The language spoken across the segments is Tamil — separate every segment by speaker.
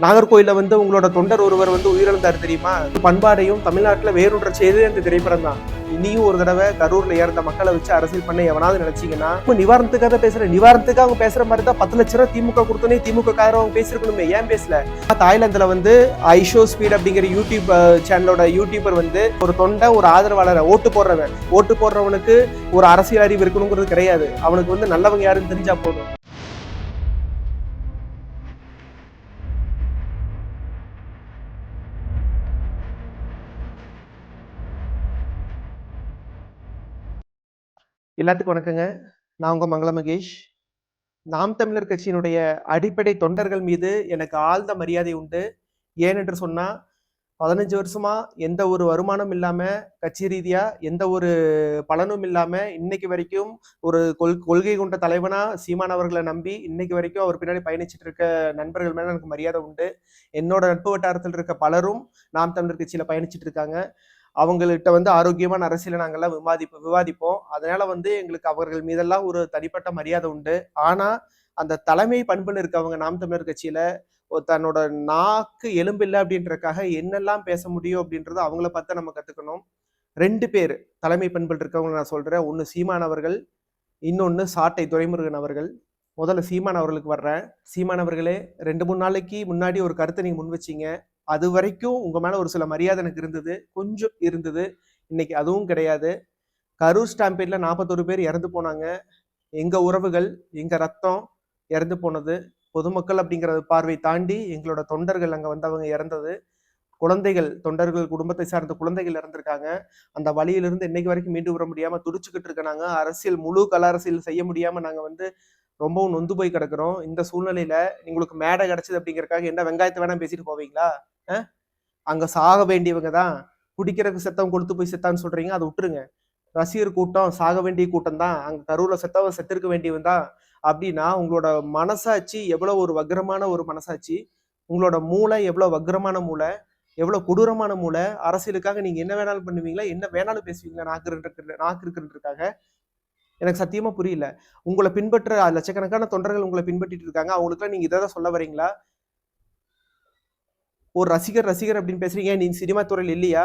Speaker 1: நாகர்கோயில உங்களோட தொண்டர் ஒருவர் உயிரிழந்தார் தெரியுமா? பண்பாடையும் தமிழ்நாட்டுல வேறொன்ற செய்தே அந்த திரைப்படம் தான். இனியும் ஒரு தடவை கரூர்ல இறந்த மக்களை வச்சு அரசியல் பண்ண எவனாவது நினைச்சீங்கன்னா நிவாரணத்துக்காக பேசுற நிவாரணத்துக்காக அவங்க பேசுற மாதிரி தான் 10 லட்சம் ரூபாய் திமுக கொடுத்தோன்னே திமுக காரங்க அவங்க பேசிருக்கணுமே, ஏன் பேசல? தாய்லாந்துல ஐஷோ ஸ்பீட் அப்படிங்கிற யூடியூப் சேனலோட யூடியூபர் ஒரு தொண்டை ஒரு ஆதரவாளர் ஓட்டு போடுறவனுக்கு ஒரு அரசியல் அறிவு இருக்கணுங்கிறது கிடையாது. அவனுக்கு நல்லவங்க யாருன்னு தெரிஞ்சா போதும். எல்லாத்துக்கும் வணக்கங்க. நான் உங்க மங்கள மகேஷ். நாம் தமிழர் கட்சியினுடைய அடிப்படை தொண்டர்கள் மீது எனக்கு ஆழ்ந்த மரியாதை உண்டு. ஏனென்று சொன்னா 15 வருஷமா எந்த ஒரு வருமானம் இல்லாம, கட்சி ரீதியா எந்த ஒரு பலனும் இல்லாம இன்னைக்கு வரைக்கும் ஒரு கொள்கை கொண்ட தலைவனா சீமான் அவர்களை நம்பி இன்னைக்கு வரைக்கும் அவர் பின்னாடி பயணிச்சுட்டு இருக்க நண்பர்கள் மேல எனக்கு மரியாதை உண்டு. என்னோட நட்பு வட்டாரத்தில் இருக்க பலரும் நாம் தமிழர் கட்சியில பயணிச்சுட்டு இருக்காங்க. அவங்கள்ட்ட ஆரோக்கியமான அரசியலை நாங்கெல்லாம் விவாதிப்போம். அதனால எங்களுக்கு அவர்கள் மீதெல்லாம் ஒரு தனிப்பட்ட மரியாதை உண்டு. ஆனா அந்த தலைமை பண்புல இருக்கவங்க நாம் தமிழர் கட்சியில தன்னோட நாக்கு எலும்பில்லை அப்படின்றதுக்காக என்னெல்லாம் பேச முடியும் அப்படின்றது அவங்கள பார்த்து நம்ம கத்துக்கணும். 2 பேர் தலைமை பண்பில் இருக்கவங்க நான் சொல்றேன். ஒன்னு சீமான் அவர்கள், இன்னொன்னு சாட்டை துரைமுருகன் அவர்கள். முதல்ல சீமான் அவர்களுக்கு வர்றேன். சீமான் அவர்களே, 2-3 நாளைக்கு முன்னாடி ஒரு கருத்தை நீங்க முன் வச்சீங்க. அது வரைக்கும் உங்க மேல ஒரு சில மரியாதை எனக்கு இருந்தது, கொஞ்சம் இருந்தது. இன்னைக்கு அதுவும் கிடையாது. கரூர் ஸ்டாம்பேட்ல 41 பேர் இறந்து போனாங்க. எங்க உறவுகள், எங்க ரத்தம் இறந்து போனது. பொதுமக்கள் அப்படிங்கிற பார்வை தாண்டி எங்களோட தொண்டர்கள் அங்க வந்தவங்க இறந்தது. குழந்தைகள், தொண்டர்கள் குடும்பத்தை சார்ந்த குழந்தைகள் இறந்திருக்காங்க. அந்த வழியிலிருந்து இன்னைக்கு வரைக்கும் மீண்டு வர முடியாம துடிச்சுக்கிட்டு இருக்க நாங்க அரசியல், முழு கல அரசியல் செய்ய முடியாம நாங்க ரொம்பவும் நொந்து போய் கிடக்குறோம். இந்த சூழ்நிலையில உங்களுக்கு மேடை கிடைச்சது அப்படிங்கறதுக்காக என்ன வெங்காயத்தை வேணா பேசிட்டு போவீங்களா? அங்க சாக வேண்டியவங்க தான். குடிக்கிறதுக்கு செத்தவன் கொளுத்து போய் செத்தான்னு சொல்றீங்க, அதை விட்டுருங்க. ரசிகர் கூட்டம் சாக வேண்டிய கூட்டம் தான். அங்க கரூர்ல செத்தவன் செத்திருக்க வேண்டியவன் தான். அப்படின்னா உங்களோட மனசாட்சி எவ்வளவு ஒரு வக்ரமான ஒரு மனசாட்சி, உங்களோட மூளை எவ்வளவு வக்ரமான மூளை, எவ்வளவு கொடூரமான மூளை. அரசியலுக்காக நீங்க என்ன வேணாலும் பண்ணுவீங்களா, என்ன வேணாலும் பேசுவீங்களா? நாக்கு இருக்கிறதுக்காக எனக்கு சத்தியமா புரியல. உங்களை பின்பற்ற லட்சக்கணக்கான தொண்டர்கள் உங்களை பின்பற்றிட்டு இருக்காங்க. அவங்களுக்குலாம் நீங்க இதை சொல்ல வரீங்களா? ஒரு ரசிகர் அப்படின்னு பேசுறீங்க. நீ சினிமா துறையில் இல்லையா?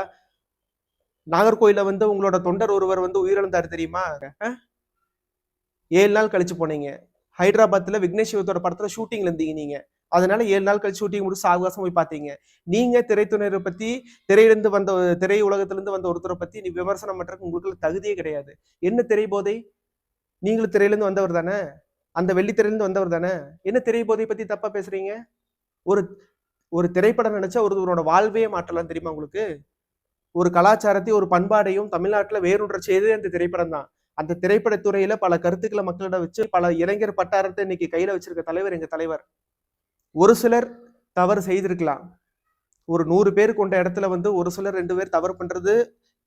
Speaker 1: நாகர்கோயில உங்களோட தொண்டர் ஒருவர் உயிரிழந்தார் தெரியுமா? 7 நாள் கழிச்சு போனீங்க. ஹைதராபாத்ல விக்னேஷ் சிவத்தோட படத்துல ஷூட்டிங்ல இருந்தீங்க நீங்க. அதனால 7 நாள் கழிச்சு ஷூட்டிங் முடிச்சு சாவகாசம் போய் பாத்தீங்க. நீங்க திரைத்துறையை பத்தி, திரை உலகத்திலிருந்து வந்த ஒருத்தரை பத்தி நீ விமர்சனம் பண்றதுக்கு உங்களுக்கு தகுதியே கிடையாது. என்ன திரை போதை? நீங்களும் திரையிலிருந்து வந்தவர் தானே? அந்த வெள்ளி திரையிலிருந்து வந்தவர் தானே? என்ன திரை போதை பத்தி தப்பா பேசுறீங்க? ஒரு திரைப்படம் நினைச்சா ஒருவரோட வாழ்வையே மாற்றலாம் தெரியுமா உங்களுக்கு? ஒரு கலாச்சாரத்தையும் ஒரு பண்பாடையும் தமிழ்நாட்டுல வேறொன்ற செய்ததே அந்த திரைப்படம் தான். அந்த திரைப்படத்துறையில பல கருத்துக்களை மக்களிடம் வச்சு பல இளைஞர் பட்டாரத்தை இன்னைக்கு கையில வச்சிருக்க தலைவர் எங்க தலைவர். ஒரு சிலர் தவறு செய்திருக்கலாம். ஒரு 100 பேர் கொண்ட இடத்துல ஒரு சிலர் 2 பேர் தவறு பண்றது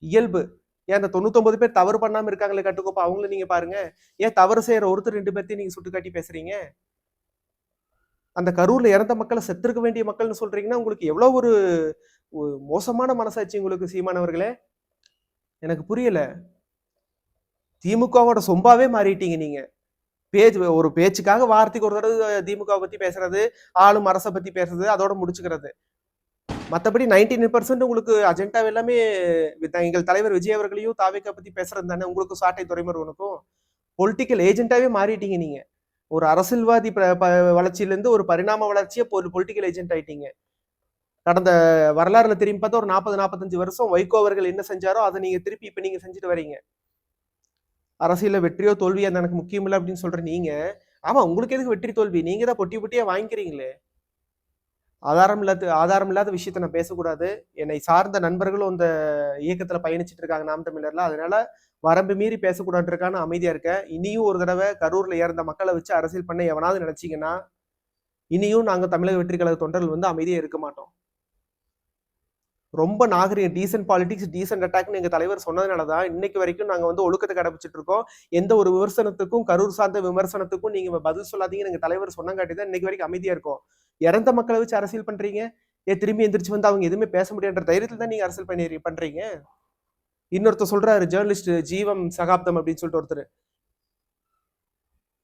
Speaker 1: இயல்பு. ஏன் அந்த 99 பேர் தவறு பண்ணாம இருக்காங்களே கட்டுக்கோப்பா, அவங்கள நீங்க பாருங்க. ஏன் தவறு செய்யற ஒருத்தர் 2 பேர்த்தையும் நீங்க சுட்டுக்காட்டி பேசுறீங்க? அந்த கரூர்ல இறந்த மக்களை செத்திருக்க வேண்டிய மக்கள்னு சொல்றீங்கன்னா உங்களுக்கு எவ்வளவு ஒரு மோசமான மனசாட்சி உங்களுக்கு சீமானவர்களே. எனக்கு புரியல. திமுகவோட சொம்பாவே மாறிட்டீங்க நீங்க. ஒரு பேச்சுக்காக வார்த்தைக்கு ஒரு தடவை திமுக பத்தி பேசுறது, ஆளும் அரசை பத்தி பேசுறது, அதோட முடிச்சுக்கிறது. மற்றபடி 99% உங்களுக்கு அஜெண்டா எல்லாமே எங்கள் தலைவர் விஜய் அவர்களையும் தாவேக்கா பத்தி பேசுறது தானே. உங்களுக்கு சாட்டை துரைமுருகனுக்கும் பொலிட்டிக்கல் ஏஜென்டாவே மாறிட்டீங்க நீங்க. ஒரு அரசியல்வாதி வளர்ச்சியிலிருந்து ஒரு பரிணாம வளர்ச்சியை பொலிட்டிக்கல் ஏஜென்ட் ஆயிட்டீங்க. கடந்த வரலாறுல திரும்பி பார்த்தா ஒரு 40-45 வருஷம் வைகோ அவர்கள் என்ன செஞ்சாரோ அதை நீங்க திருப்பி இப்ப நீங்க செஞ்சுட்டு வரீங்க. அரசியல வெற்றியோ தோல்வியோ எனக்கு முக்கியம் இல்லை அப்படின்னு சொல்ற நீங்க, ஆமா உங்களுக்கு எதுக்கு வெற்றி தோல்வி? நீங்க தான் பொட்டியா வாங்கிக்கிறீங்களே. ஆதாரம் இல்லாத விஷயத்த நான் பேசக்கூடாது. என்னை சார்ந்த நண்பர்களும் இந்த இயக்கத்துல பயணிச்சுட்டு இருக்காங்க நாம் தமிழர்ல. அதனால வரம்பு மீறி பேசக்கூடாதுக்கான அமைதியா இருக்கேன். இனியும் ஒரு தடவை கரூர்ல இறந்த மக்களை வச்சு அரசியல் பண்ண எவனாவது நினைச்சீங்கன்னா இனியும் நாங்க தமிழக வெற்றி கழக தொண்டர்கள் அமைதியா இருக்க மாட்டோம். ரொம்ப நாகரிகம், டீசென்ட் பாலிடிக்ஸ், டீசென்ட் அட்டாக்னு எங்க தலைவர் சொன்னதுனாலதான் இன்னைக்கு வரைக்கும் நாங்க ஒழுக்கத்தை கடைபிடிச்சிட்டு இருக்கோம். எந்த ஒரு விமர்சனத்துக்கும், கரூர் சார்ந்த விமர்சனத்துக்கும் நீங்க பதில் சொல்லாதீங்கன்னு எங்க தலைவர் சொன்னங்காட்டி தான் இன்னைக்கு வரைக்கும் அமைதியா இருக்கும். இறந்த மக்களை வச்சு அரசியல் பண்றீங்க. திரும்பி எந்திரிச்சு அவங்க எதுவுமே பேச முடியாத தைரியத்துல தான் நீங்க அரசியல் பண்றீங்க. இன்னொருத்தர் சொல்றாரு, ஜேர்னலிஸ்ட் ஜீவம் சகாப்தம் அப்படின்னு சொல்லிட்டு ஒருத்தர்,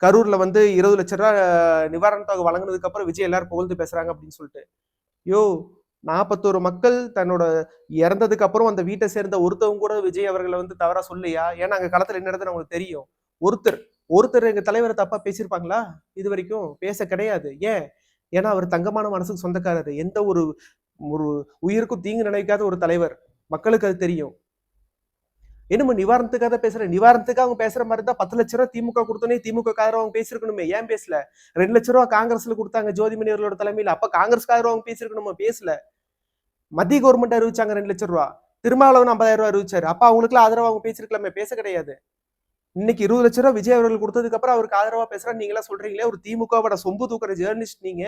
Speaker 1: கரூர்ல 20 லட்சம் ரூபாய் நிவாரண தொகை வழங்கினதுக்கு அப்புறம் விஜய் எல்லாரும் புகழ்ந்து பேசுறாங்க அப்படின்னு சொல்லிட்டு. யோ 41 மக்கள் தன்னோட இறந்ததுக்கு அப்புறம் அந்த வீட்டை சேர்ந்த ஒருத்தவங்க கூட விஜய் அவர்களை வந்து தவறா சொல்லையா? ஏன்னா அங்க களத்துல என்ன நடந்ததுன்னு அவங்களுக்கு தெரியும். ஒருத்தர் ஒருத்தர் எங்க தலைவரை தப்பா பேசியிருப்பாங்களா? இது வரைக்கும் பேச கிடையாது. ஏன்? ஏன்னா அவர் தங்கமான மனசுக்கு சொந்தக்காரரு. எந்த ஒரு ஒரு உயிருக்கும் தீங்கு நினைக்காத ஒரு தலைவர். மக்களுக்கு அது தெரியும். என்னமோ நிவாரணத்துக்காக பேசுறேன். நிவாரணத்துக்காக அவங்க பேசுற மாதிரி தான் 10 லட்ச ரூபா திமுக கொடுத்தோன்னே திமுக காரங்க அவங்க பேசிருக்கணுமே. ஏன் பேசல? 2 லட்ச ரூபா காங்கிரஸ்ல கொடுத்தாங்க ஜோதிமணி அவர்களோட தலைமையில. அப்ப காங்கிரஸ்காரங்க அவங்க பேசிருக்கணுமா? பேசல. மத்திய கவர்மெண்ட் அறிவிச்சாங்க 2 லட்சம் ரூபா. திருமாவளவன் 50,000 ரூபா அறிவிச்சாரு. அப்ப அவங்களுக்குலாம் ஆதரவா அவங்க பேசிருக்கலாமே. பேச கிடையாது. இன்னைக்கு 20 லட்ச ரூபா விஜய் அவர்கள் கொடுத்ததுக்கு அப்புறம் அவருக்கு ஆதரவா பேசுறான்னு நீங்களா சொல்றீங்களே. ஒரு திமுகவோட சொம்பு தூக்குற ஜேர்னலிஸ்ட் நீங்க.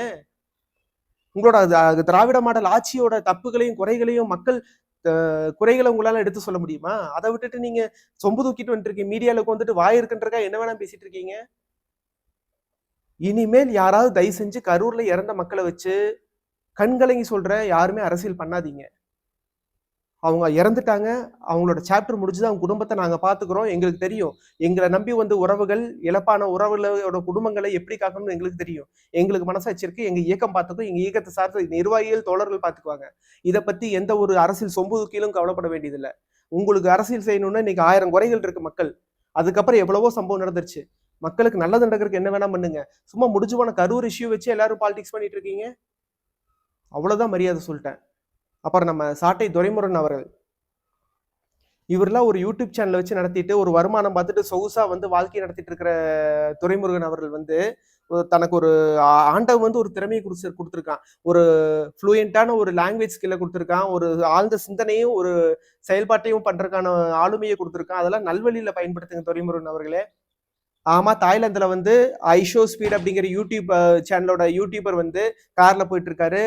Speaker 1: உங்களோட திராவிட மாடல் ஆட்சியோட தப்புகளையும் குறைகளையும் மக்கள் குறைகளை உங்களால எடுத்து சொல்ல முடியுமா? அதை விட்டுட்டு நீங்க சொம்பு தூக்கிட்டு வந்துருக்கீங்க. மீடியால வந்துட்டு வாய் இருக்குன்றக்கா என்ன வேணா பேசிட்டு இருக்கீங்க. இனிமேல் யாராவது தயவு செஞ்சு கரூர்ல இறந்த மக்களை வச்சு கண்கலங்கி சொல்ற யாருமே அரசியல் பண்ணாதீங்க. அவங்க இறந்துட்டாங்க. அவங்களோட சாப்டர் முடிஞ்சது. அவங்க குடும்பத்தை நாங்க பாத்துக்கிறோம். எங்களுக்கு தெரியும். எங்களை நம்பி வந்து உறவுகள், இழப்பான உறவுகளோட குடும்பங்களை எப்படி காக்கணும்னு எங்களுக்கு தெரியும். எங்களுக்கு மனசாட்சி இருக்கு. எங்க இயக்கம் பார்த்துக்கும். எங்க இயக்கத்தை சார்ந்த நிர்வாகிகள், தோழர்கள் பார்த்துக்குவாங்க. இதை பத்தி எந்த ஒரு அரசியல் சொம்பு தூக்கிலும் கவலைப்பட வேண்டியதில்லை. உங்களுக்கு அரசியல் செய்யணும்னா இன்னைக்கு 1000 குறைகள் இருக்கு மக்கள். அதுக்கப்புறம் எவ்வளவோ சம்பவம் நடந்துருச்சு. மக்களுக்கு நல்லது நடக்கிறதுக்கு என்ன வேணா பண்ணுங்க. சும்மா முடிஞ்சு போன கரூர் இஷ்யூ வச்சு எல்லாரும் பாலிடிக்ஸ் பண்ணிட்டு இருக்கீங்க. அவ்வளவுதான் மரியாதை சொல்லிட்டேன். அப்புறம் நம்ம சாட்டை துரைமுருகன் அவர்கள், இவரெல்லாம் ஒரு யூடியூப் சேனல் வச்சு நடத்திட்டு ஒரு வருமானம் பார்த்துட்டு சொகுசா வந்து வாழ்க்கை நடத்திட்டு இருக்கிற துரைமுருகன் அவர்கள் வந்து தனக்கு ஒரு ஆண்டவன் வந்து ஒரு திறமையை கொடுத்துருக்கான். ஒரு ஃப்ளூயண்டான ஒரு லாங்குவேஜ் ஸ்கில்லை கொடுத்துருக்கான். ஒரு ஆழ்ந்த சிந்தனையும் ஒரு செயல்பாட்டையும் பண்றதுக்கான ஆளுமையை கொடுத்துருக்கான். அதெல்லாம் நல்வழியில பயன்படுத்துங்க துரைமுருகன் அவர்களே. ஆமா, தாய்லாந்துல வந்து ஐஷோ ஸ்பீட் அப்படிங்கிற யூடியூப் சேனலோட யூடியூபர் வந்து கார்ல போயிட்டு இருக்காரு.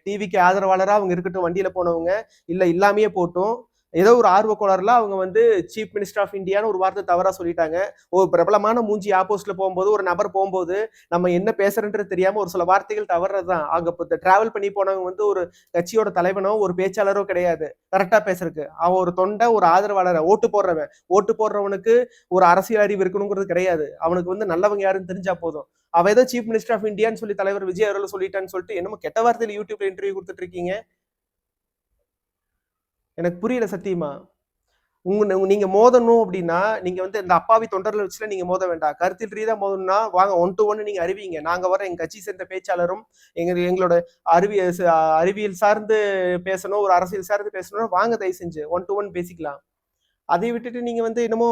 Speaker 1: டிவிக்கு ஆதரவாளரா அவங்க இருக்கட்டும், வண்டியில போனவங்க இல்ல இல்லாமையே போட்டும், ஏதோ ஒரு ஆர்வ கோளாறுல அவங்க வந்து சீஃப் மினிஸ்டர் ஆஃப் இந்தியான்னு ஒரு வார்த்தை தவறா சொல்லிட்டாங்க. ஒரு பிரபலமான மூஞ்சி ஆப்போசிட்ல போகும்போது, ஒரு நபர் போகும்போது நம்ம என்ன பேசுறன்றது தெரியாம ஒரு சில வார்த்தைகள் தவறுறதுதான். அங்க டிராவல் பண்ணி போனவங்க வந்து ஒரு கட்சியோட தலைவனோ ஒரு பேச்சாளரோ கிடையாது கரெக்டா பேசுறதுக்கு. அவன் ஒரு தொண்டை, ஒரு ஆதரவாளர், ஓட்டு போடுறவனுக்கு ஒரு அரசியல் அறிவு இருக்கணுங்கிறது கிடையாது. அவனுக்கு வந்து நல்லவங்க யாருன்னு தெரிஞ்சா போதும். அவ ஏதோ சீஃப் மினிஸ்டர் ஆஃப் இந்தியான்னு சொல்லி தலைவர் விஜய் அவர்கள் சொல்லிட்டான்னு சொல்லிட்டு என்னமோ கெட்ட வார்த்தையில யூடியூப்ல இன்டர்வியூ கொடுத்துட்டு இருக்கீங்க. எனக்கு புரியல சத்தியமா. நீங்க மோதணும் அப்படின்னா நீங்க வந்து இந்த அப்பாவி தொண்டர்கள் வச்சுல நீங்க மோத வேண்டாம். கருத்தில் ரீதியா மோதணும்னா வாங்க 1 to 1 நீங்க அறிவிங்க. நாங்க வர எங்க கட்சி சேர்ந்த பேச்சாளரும் எங்களோட அறிவியல் சார்ந்து பேசணும், ஒரு அரசியல் சார்ந்து பேசணும், வாங்க தயவு செஞ்சு 1 to 1 பேசிக்கலாம். அதை விட்டுட்டு நீங்க வந்து என்னமோ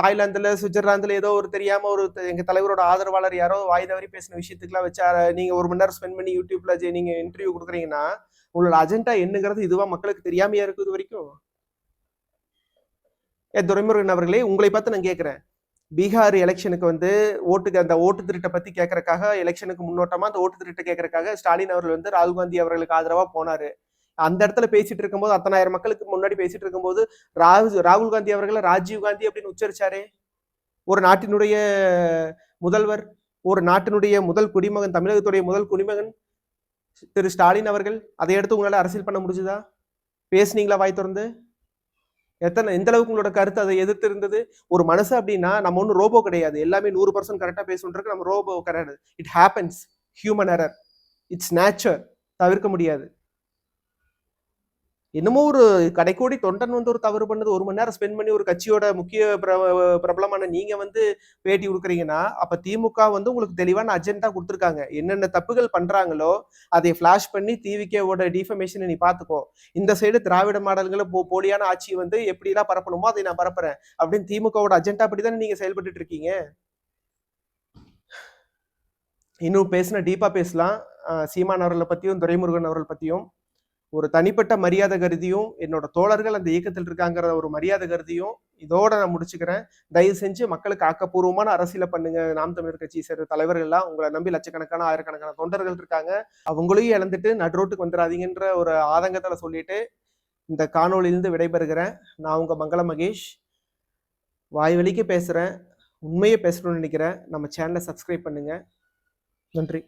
Speaker 1: தாய்லாந்துல சுவிட்சர்லாந்துல ஏதோ ஒரு தெரியாம ஒரு எங்க தலைவரோட ஆதரவாளர் யாரோ வாய் தவறி பேசின விஷயத்துக்குலாம் வச்சு நீங்க 1 மணி நேரம் ஸ்பெண்ட் பண்ணி யூடியூப்ல நீங்க இன்டர்வியூ கொடுக்குறீங்கன்னா உங்களோட அஜெண்டா என்னங்கிறது இதுவா மக்களுக்கு தெரியாமையா இருக்குது வரைக்கும். துரைமுருகன் அவர்களே, உங்களை பார்த்து நான் கேட்கிறேன். பீகார் எலெக்ஷனுக்கு வந்து அந்த ஓட்டு திருட்டை பத்தி கேட்கறதுக்காக எலெக்ஷனுக்கு முன்னோட்டமா அந்த ஓட்டு திருட்டை கேட்கறதுக்காக ஸ்டாலின் அவர்கள் வந்து ராகுல் காந்தி அவர்களுக்கு ஆதரவா போனாரு. அந்த இடத்துல பேசிட்டு இருக்கும்போது 10,000 மக்களுக்கு முன்னாடி பேசிட்டு இருக்கும்போது ராகுல் காந்தி அவர்களை ராஜீவ் காந்தி அப்படின்னு உச்சரிச்சாரே. ஒரு நாட்டினுடைய முதல்வர், ஒரு நாட்டினுடைய முதல் குடிமகன், தமிழகத்துடைய முதல் குடிமகன் திரு ஸ்டாலின் அவர்கள். அதை எடுத்து உங்களால அரசியல் பண்ண முடிஞ்சுதா? பேசுனீங்களா வாய் திறந்து? எந்த அளவுக்கு உங்களோட கருத்து அதை எதிர்த்து இருந்தது? ஒரு மனசு அப்படின்னா நம்ம ஒன்றும் ரோபோ கிடையாது. எல்லாமே 100% கரெக்டா பேசணுன்றது நம்ம ரோபோ கிடையாது. It happens. Human error. It's nature. தவிர்க்க முடியாது. என்னமோ ஒரு கடைக்கோடி தொண்டன் வந்து ஒரு தவறு பண்ணது 1 மணி நேரம் ஸ்பெண்ட் பண்ணி ஒரு கட்சியோட முக்கிய பிரபலமான நீங்க வந்து பேட்டி கொடுக்குறீங்கன்னா, அப்ப திமுக வந்து உங்களுக்கு தெளிவான அஜெண்டா கொடுத்துருக்காங்க. என்னென்ன தப்புகள் பண்றாங்களோ அதை பிளாஷ் பண்ணி டிவிகேவோட டிஃபமேஷனை நீ பாத்துக்கோ. இந்த சைடு திராவிட மாடல்களை போலியான ஆட்சி வந்து எப்படிலாம் பரப்பணுமோ அதை நான் பரப்புறேன் அப்படின்னு திமுகவோட அஜெண்டா அப்படிதானே நீங்க செயல்பட்டு இருக்கீங்க. இன்னும் பேசின டீப்பா பேசலாம். சீமான் அவர்களை பத்தியும் துரைமுருகன் அவர்கள் பத்தியும் ஒரு தனிப்பட்ட மரியாதை கருதியும், என்னோட தோழர்கள் அந்த இயக்கத்தில் இருக்காங்கிற ஒரு மரியாதை கருதியும் இதோட நான் முடிச்சுக்கிறேன். தயவு செஞ்சு மக்களுக்கு ஆக்கப்பூர்வமான அரசியலை பண்ணுங்க. நாம் தமிழர் கட்சி சேர்ந்த தலைவர்கள் எல்லாம் உங்களை நம்பி லட்சக்கணக்கான ஆயிரக்கணக்கான தொண்டர்கள் இருக்காங்க. அவங்களையும் இழந்துட்டு நடுரோட்டுக்கு வந்துடாதீங்கன்ற ஒரு ஆதங்கத்துல சொல்லிட்டு இந்த காணொலியிலிருந்து விடைபெறுகிறேன். நான் உங்க மங்கள மகேஷ். வாய் வலிக்கு பேசுறேன், உண்மையை பேசணும்னு நினைக்கிறேன். நம்ம சேனலை சப்ஸ்கிரைப் பண்ணுங்க. நன்றி.